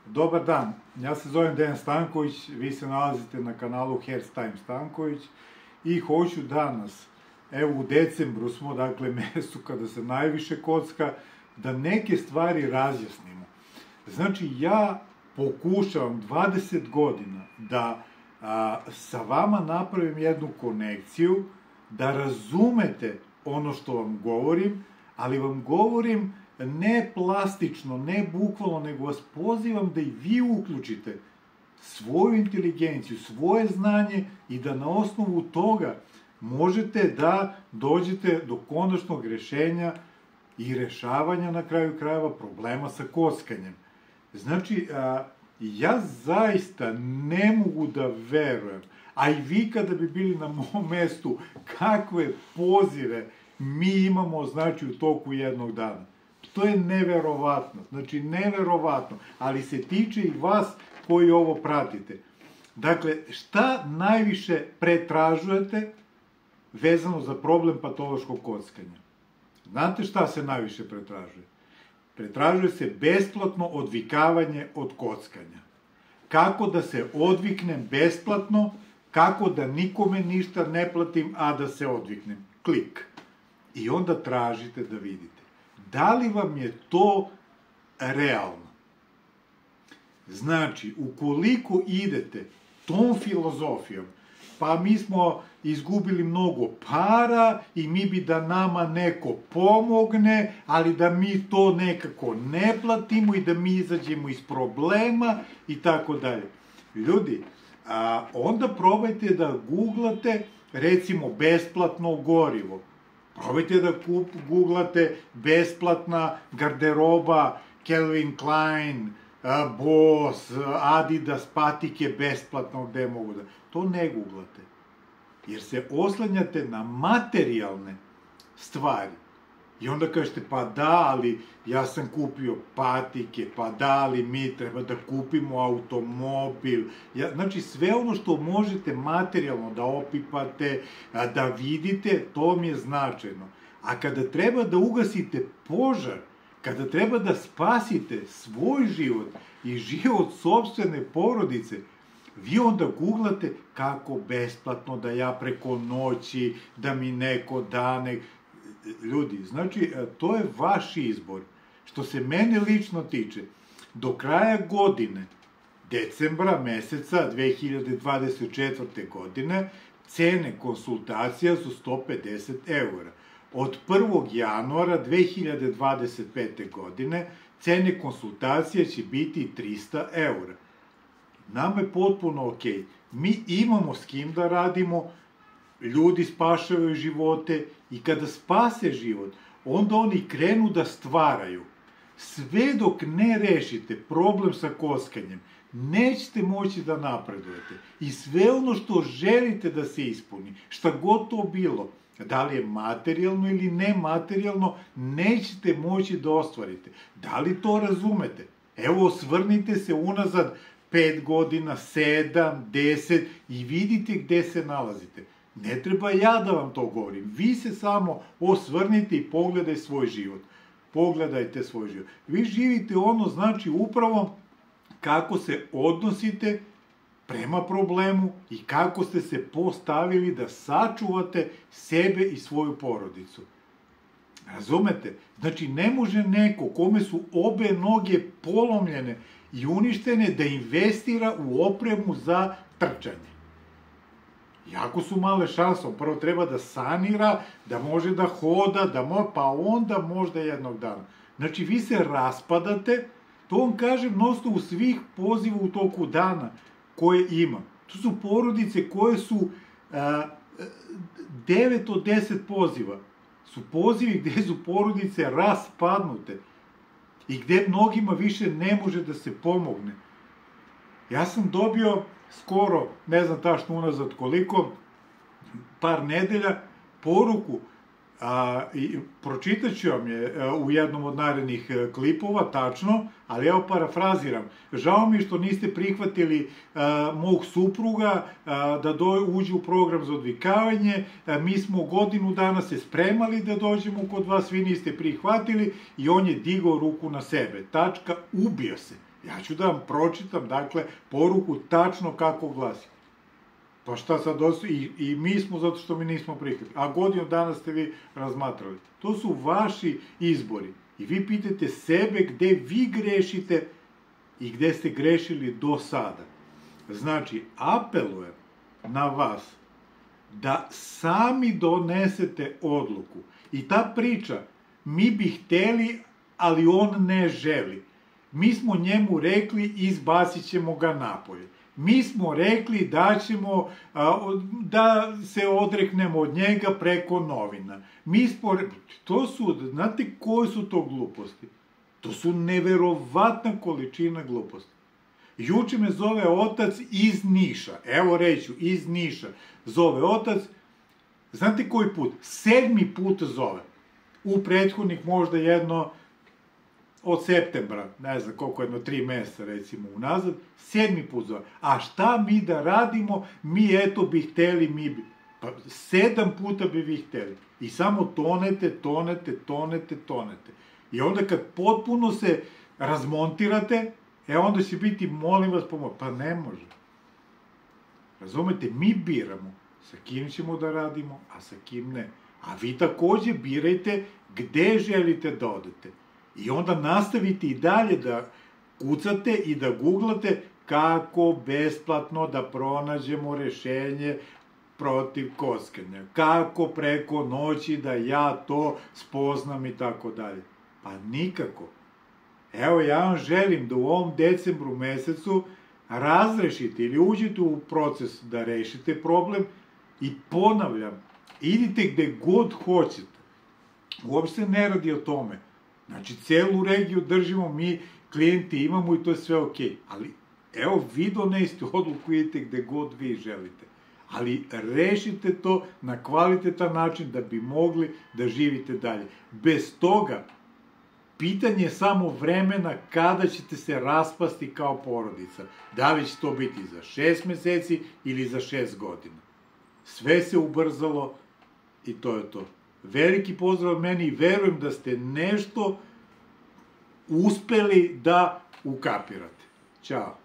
Dobar dan, ja se zovem Dejan Stanković, vi se nalazite na kanalu Hairstyle Stanković i hoću danas, evo u decembru smo, dakle mesecu kada se najviše kocka, da neke stvari razjasnimo. Znači, ja pokušavam 20 godina da sa vama napravim jednu konekciju, da razumete ono što vam govorim, ali vam govorim ne plastično, ne bukvalno, nego vas pozivam da i vi uključite svoju inteligenciju, svoje znanje i da na osnovu toga možete da dođete do konačnog rešenja i rešavanja na kraju krajeva problema sa kockanjem. Znači, ja zaista ne mogu da verujem, a i vi kada bi bili na mom mestu, kakve pozive mi imamo, znači, u toku jednog dana. To je neverovatno, znači neverovatno, ali se tiče i vas koji ovo pratite. Dakle, šta najviše pretražujete vezano za problem patološkog kockanja? Znate šta se najviše pretražuje? Pretražuje se besplatno odvikavanje od kockanja. Kako da se odviknem besplatno, kako da nikome ništa ne platim, a da se odviknem. Klik. I onda tražite da vidite. Da li vam je to realno? Znači, ukoliko idete tom filozofijom, pa mi smo izgubili mnogo para i mi bi da nama neko pomogne, ali da mi to nekako ne platimo i da mi izađemo iz problema i tako dalje. Ljudi, onda probajte da googlate, recimo, besplatno gorivo. Probajte da googlate besplatna garderoba Calvin Klein, Boss, Adidas, patike besplatno gde mogu da... To ne googlate, jer se oslanjate na materijalne stvari. I onda kažete, pa da, ali ja sam kupio patike, pa da, ali mi treba da kupimo automobil. Znači, sve ono što možete materijalno da opipate, da vidite, to mi je značajno. A kada treba da ugasite požar, kada treba da spasite svoj život i život sopstvene porodice, vi onda googlate kako besplatno da ja preko noći, da mi neko dane... Ljudi, znači, to je vaš izbor. Što se mene lično tiče, do kraja godine, decembra meseca 2024. godine, cene konsultacija su 150 €. Od 1. januara 2025. godine, cene konsultacija će biti 300 €. Nama je potpuno okej. Mi imamo s kim da radimo, ljudi spašavaju živote i kada spase život, onda oni krenu da stvaraju. Sve dok ne rešite problem sa kockanjem, nećete moći da napredujete. I sve ono što želite da se ispuni, šta god to bilo, da li je materijalno ili nematerijalno, nećete moći da ostvarite. Da li to razumete? Evo, osvrnite se unazad 5 godina, 7, 10 i vidite gde se nalazite. Ne treba ja da vam to govorim. Vi se samo osvrnite i pogledajte svoj život. Pogledajte svoj život. Vi živite ono, znači, upravo kako se odnosite prema problemu i kako ste se postavili da sačuvate sebe i svoju porodicu. Razumete? Znači, ne može neko kome su obe noge polomljene i uništene da investira u opremu za trčanje. Jako su male šanse, prvo treba da sanira, da može da hoda, pa onda možda jednog dana. Znači, vi se raspadate, to vam kažem na osnovu svih poziva u toku dana koje ima. To su porodice koje su 9 od 10 poziva. Su pozivi gde su porodice raspadnute i gde mnogima više ne može da se pomogne. Ja sam dobio skoro, ne znam tačno unazad koliko, par nedelja, poruku, i pročitat ću vam je u jednom od narednih klipova, tačno, ali evo parafraziram. Žao mi što niste prihvatili mog supruga da uđe u program za odvikavanje, mi smo godinu dana se spremali da dođemo kod vas, vi niste prihvatili i on je digao ruku na sebe. Tačka, ubio se. Ja ću da vam pročitam, dakle, poruku tačno kako glasi. Pa šta sad i mi smo zato što mi nismo prihvatili. A godinu dana ste vi razmatrali. To su vaši izbori. I vi pitate sebe gde vi grešite i gde ste grešili do sada. Znači, apelujem na vas da sami donesete odluku. I ta priča, mi bi hteli, ali on ne želi. Mi smo njemu rekli, izbacit ćemo ga napolje. Mi smo rekli da ćemo, da se odreknemo od njega preko novina. Znate koje su to gluposti? To su neverovatna količina gluposti. Juče me zove otac iz Niša, evo reću, iz Niša. Zove otac, znate koji put? 7. put zove. U prethodnih možda jedno, od septembra, ne znam koliko, 3 meseca recimo unazad, 7. put zove. A šta mi da radimo? Mi eto bi hteli, mi bi. Pa 7 puta bi vi hteli. I samo tonete. I onda kad potpuno se razmontirate, onda će biti, molim vas, pomoć. Pa ne može. Razumete, mi biramo sa kim ćemo da radimo, a sa kim ne. A vi takođe birajte gde želite da odete. I onda nastavite i dalje da kucate i da googlate kako besplatno da pronađemo rešenje protiv kockanja. Kako preko noći da ja to spoznam i tako dalje. Pa nikako. Evo, ja vam želim da u ovom decembru mesecu razrešite ili uđete u proces da rešite problem i ponavljam, idite gde god hoćete. Uopšte ne radi o tome. Znači, celu regiju držimo, mi klijenti imamo i to je sve okej. Ali, evo, vi donesite odluku, idite gde god vi želite. Ali rešite to na kvalitetan način da bi mogli da živite dalje. Bez toga, pitanje je samo vremena kada ćete se raspasti kao porodica. Da li će to biti za 6 meseci ili za 6 godina. Sve se ubrzalo i to je to. Veliki pozdrav od meni i verujem da ste nešto uspeli da ukapirate. Ćao.